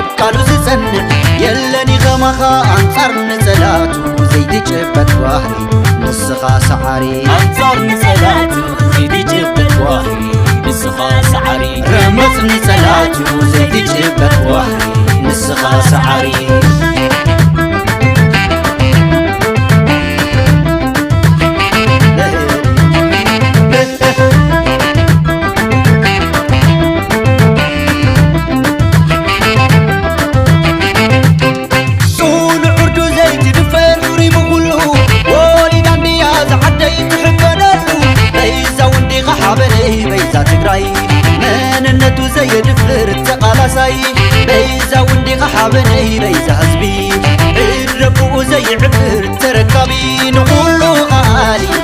أبقالو زسنع يلني غمخا أنصار نزلاتو زيدي جبت واحي نسخا سعري أنصار نزلاتو زيدي جبت واحي نسخا سعري رمز نزلاتو زيدي جبت واحي نسخا سعري مننتو زي دفر التقالاساي بيزا وندي غحابني بيزا حزبي الربو زي عبر التركبي نقولو غالي